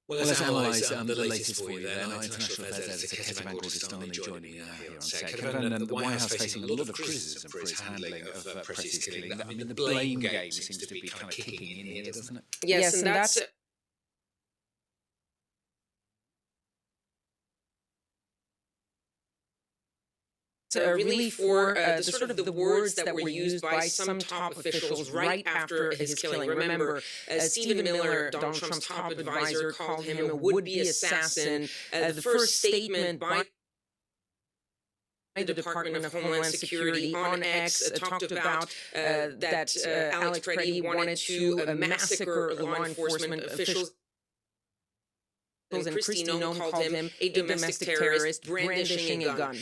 Well, let's analyse the latest for you then. Our international affairs editor, Ketaban Gordestani, joining me now here on set. Ketaban, the White House facing a lot of criticism for its handling of Press's killing. I mean, the blame game seems to be kind of kicking in here, doesn't it? Yes, and that's really for the sort of the words that were used by some top officials right after his killing. Remember, Stephen Miller, Donald Trump's top advisor, called him a would-be assassin. The first statement by the Department of Homeland Security on X talked about that Alex Preddy wanted to massacre law enforcement officials. And Kristi Noem called him a domestic terrorist brandishing a gun.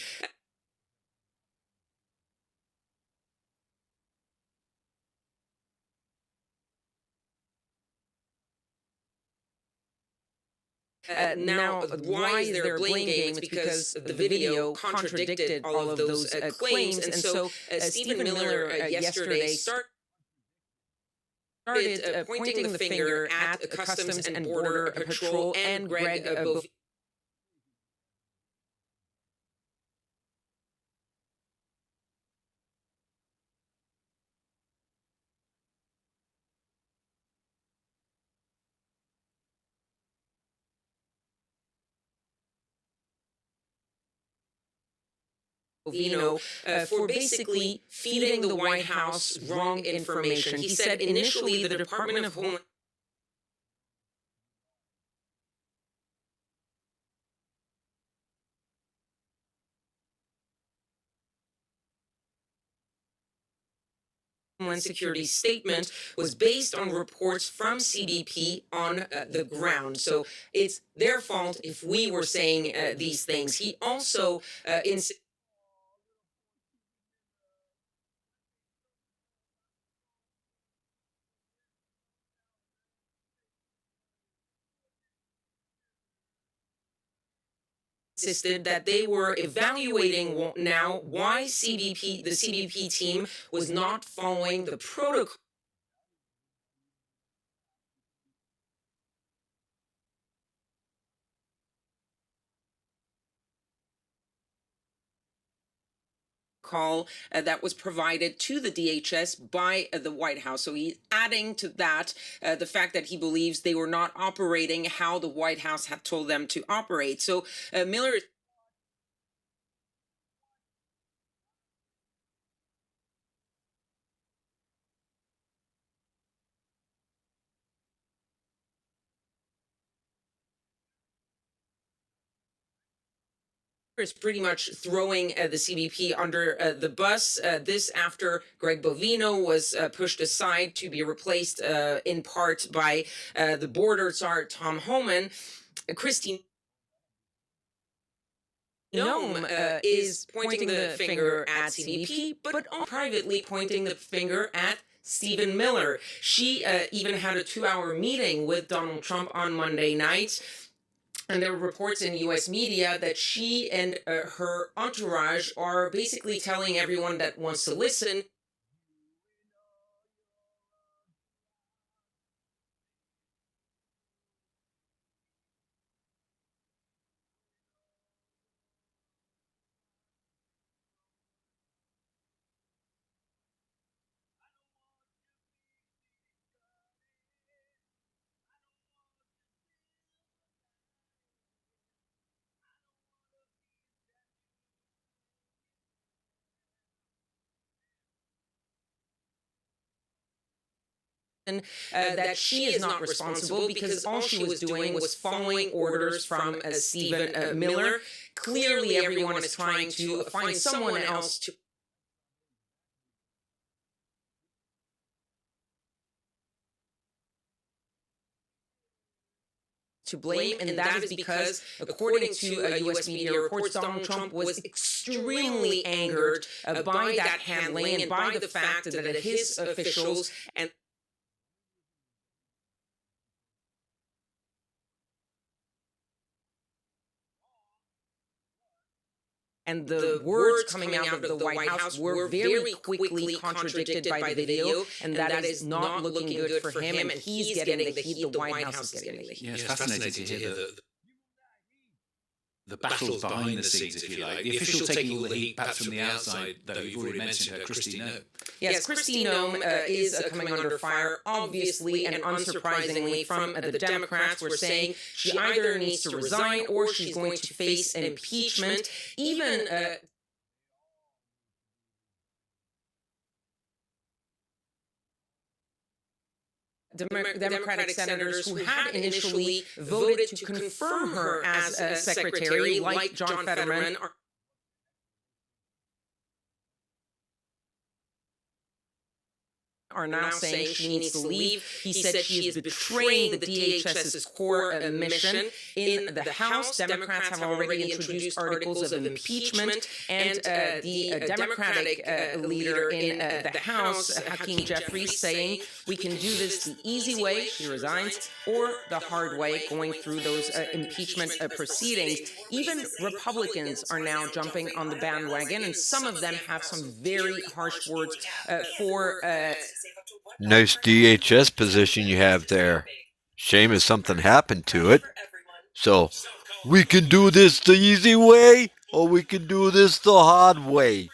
Now, why they're blame games? Because the video contradicted all of those claims, and so Stephen Miller yesterday started pointing the finger at Customs and Border Patrol and Greg Bovino. For basically feeding the White House wrong information. He said initially the Department of Homeland Security statement was based on reports from CBP on the ground. So it's their fault if we were saying these things. He also insisted that they were evaluating now why the CBP team was not following the protocol that was provided to the DHS by the White House. So he's adding to that the fact that he believes they were not operating how the White House had told them to operate. So Miller is pretty much throwing the CBP under the bus. This after Greg Bovino was pushed aside to be replaced in part by the border czar Tom Homan. Kristi Noem is pointing the finger at CBP, but privately pointing the finger at Stephen Miller. She even had a 2-hour meeting with Donald Trump on Monday night. And there were reports in U.S. media that she and her entourage are basically telling everyone that wants to listen that she is not responsible because all she was doing was following orders from Stephen Miller. Clearly, everyone is trying to find someone else to blame, and that is because, according to U.S. media reports, Donald Trump was extremely angered by that handling and by the fact that his officials and And the words coming out of the White House were very quickly contradicted by the video, and that is not looking good for him, and he's getting the heat, the White House is getting the heat. Yeah, it's fascinating to hear the battles behind the scenes, if you like. The official taking all the heat, perhaps from the outside, though you've already mentioned her, Kristi Noem. Yes, Kristi Noem is coming under fire, obviously and unsurprisingly, from the Democrats. We're saying she either needs to resign or she's going to face impeachment. Even Democratic senators who had initially voted to confirm her as a secretary, like John Fetterman, are now saying she needs to leave. He said she is betraying the DHS's core mission. In the House, Democrats have already introduced articles of impeachment, and the Democratic leader in the House, Hakeem Jeffries, saying we can do this the easy way, she resigns, or the hard way, going through those impeachment proceedings. Even Republicans are now jumping on the bandwagon, and some of them have some very harsh words for Nice DHS position you have there. Shame if something happened to it. So, we can do this the easy way, or we can do this the hard way.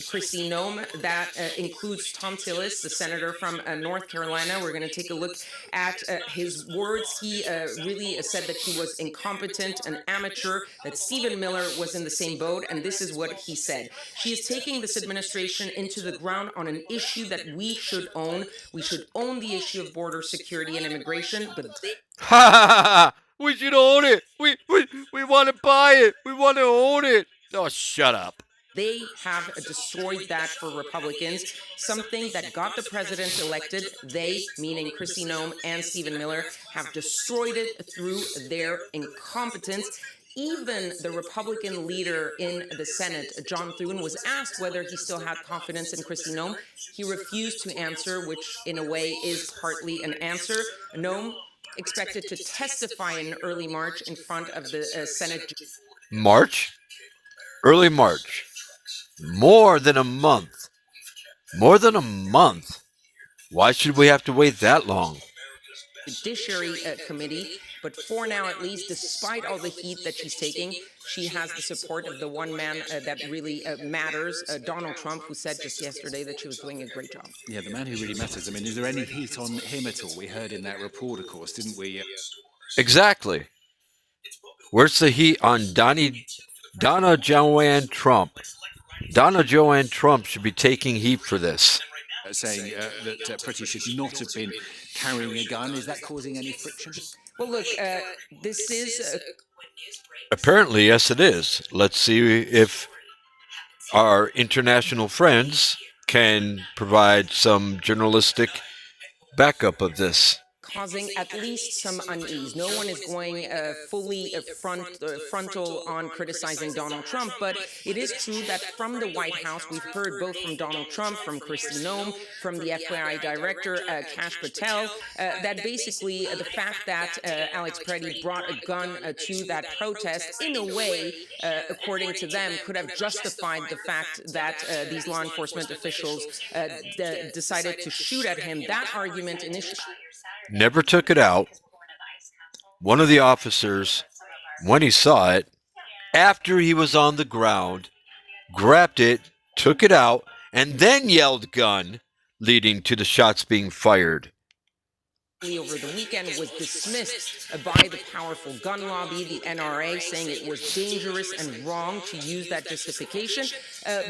Kristi Noem. That includes Tom Tillis, the senator from North Carolina. We're going to take a look at his words. He really said that he was incompetent, an amateur, that Stephen Miller was in the same boat, and this is what he said. She is taking this administration into the ground on an issue that we should own. We should own the issue of border security and immigration, but we should own it. We want to buy it. We want to own it. Oh, shut up. they have destroyed that for Republicans, something that got the president elected. They, meaning Kristi Noem and Stephen Miller, have destroyed it through their incompetence. Even the Republican leader in the Senate, John Thune, was asked whether he still had confidence in Kristi Noem. He refused to answer, which in a way is partly an answer. Noem expected to testify in early March in front of the Senate. March? Early March. More than a month. More than a month. Why should we have to wait that long? Judiciary Committee, but for now at least, despite all the heat that she's taking, she has the support of the one man that really matters, Donald Trump, who said just yesterday that she was doing a great job. Yeah, the man who really matters. I mean, is there any heat on him at all? We heard in that report, of course, didn't we? Exactly. Where's the heat on Donna Joanne Trump? Donna Joanne Trump should be taking heat for this. Saying that Pretty should not have been carrying a gun. Is that causing any friction? Well, look, this is... Apparently, yes, it is. Let's see if our international friends can provide some journalistic backup of this. Causing at least some unease. No one is going fully frontal on criticizing Donald Trump, but it is true that from the White House, we've heard both from Donald Trump, from Kristi Noem, from the FBI director, Kash Patel, that basically the fact that Alex Pretty brought a gun to that protest, in a way, according to them, could have justified the fact that these law enforcement officials decided to shoot at him. That argument initially never took it out. One of the officers, when he saw it, after he was on the ground, grabbed it, took it out, and then yelled gun, leading to the shots being fired. Over the weekend was dismissed by the powerful gun lobby, the NRA, saying it was dangerous and wrong to use that justification.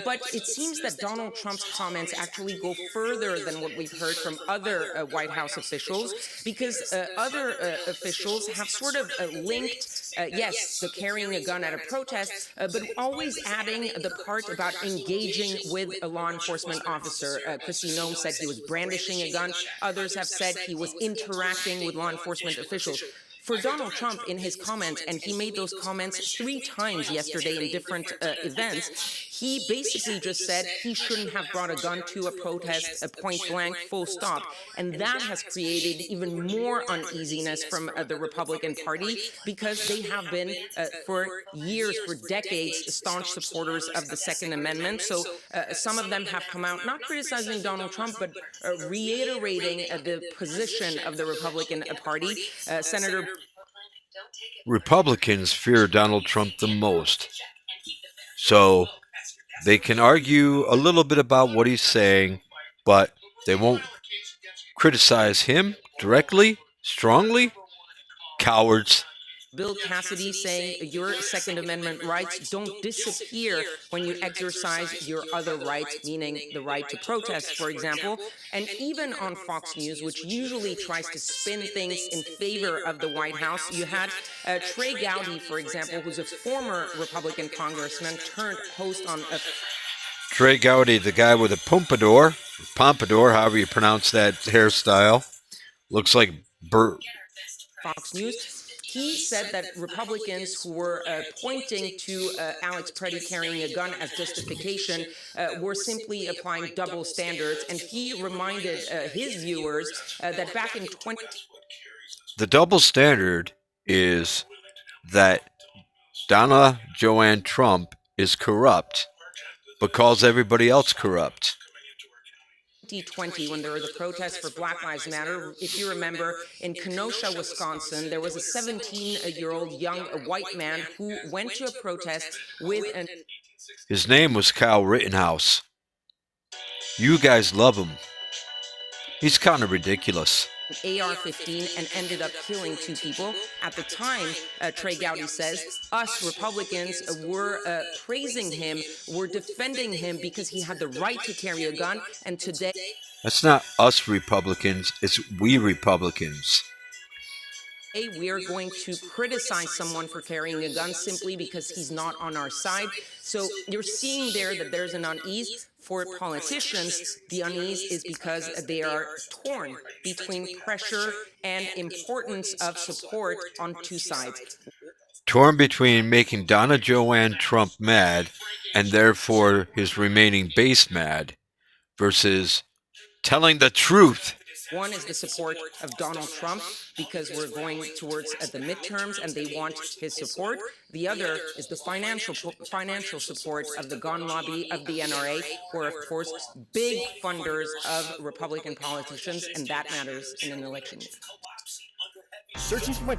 But it seems that Donald Trump's comments actually go further than what we've heard from other White House officials, because other officials have sort of linked, yes, the carrying a gun at a protest, but always adding the part about engaging with a law enforcement officer. Kristi Noem said he was brandishing a gun. Others have said he was interacting with law enforcement officials. For Donald Trump, in his comments, and he made those comments 3 times yesterday in different events, he basically just said he shouldn't have brought a gun to a protest, point blank, full stop. And that has created even more uneasiness from the Republican Party, because they have been, for years, for decades, staunch supporters of the Second Amendment. So some of them have come out, not criticizing Donald Trump, but reiterating the position of the Republican Party. Senator Republicans fear Donald Trump the most. So they can argue a little bit about what he's saying, but they won't criticize him directly, strongly. Cowards. Bill Cassidy saying your Second Amendment rights don't disappear when you exercise your other rights, meaning the right to protest, for example. And even on Fox News, which usually tries to spin things in favor of the White House, you had Trey Gowdy, for example, who's a former Republican congressman turned host on a... Trey Gowdy, the guy with a pompadour, however you pronounce that hairstyle, looks like Fox News. He said that Republicans who were pointing to Alex Preddy carrying a gun as justification were simply applying double standards. And he reminded his viewers that back in 20... The double standard is that Donna Joanne Trump is corrupt but calls everybody else corrupt. 2020, when there were the protests for Black Lives Matter, if you remember, in Kenosha, Wisconsin, there was a 17-year-old young white man who went to a protest with an... His name was Kyle Rittenhouse. You guys love him. He's kind of ridiculous. AR-15 and ended up killing 2 people. At the time, Trey Gowdy says, us Republicans were praising him, were defending him because he had the right to carry a gun, and today... That's not us Republicans, it's we Republicans. We are going to criticize someone for carrying a gun simply because he's not on our side. So you're seeing there that there's an unease. For politicians, the unease is because they are torn between pressure and importance of support on 2 sides. Torn between making Donna Joanne Trump mad and therefore his remaining base mad versus telling the truth. One is the support of Donald Trump because we're going towards the midterms and they want his support. The other is the financial support of the gun lobby of the NRA, who are, of course, big funders of Republican politicians, and that matters in an election year. Searching for my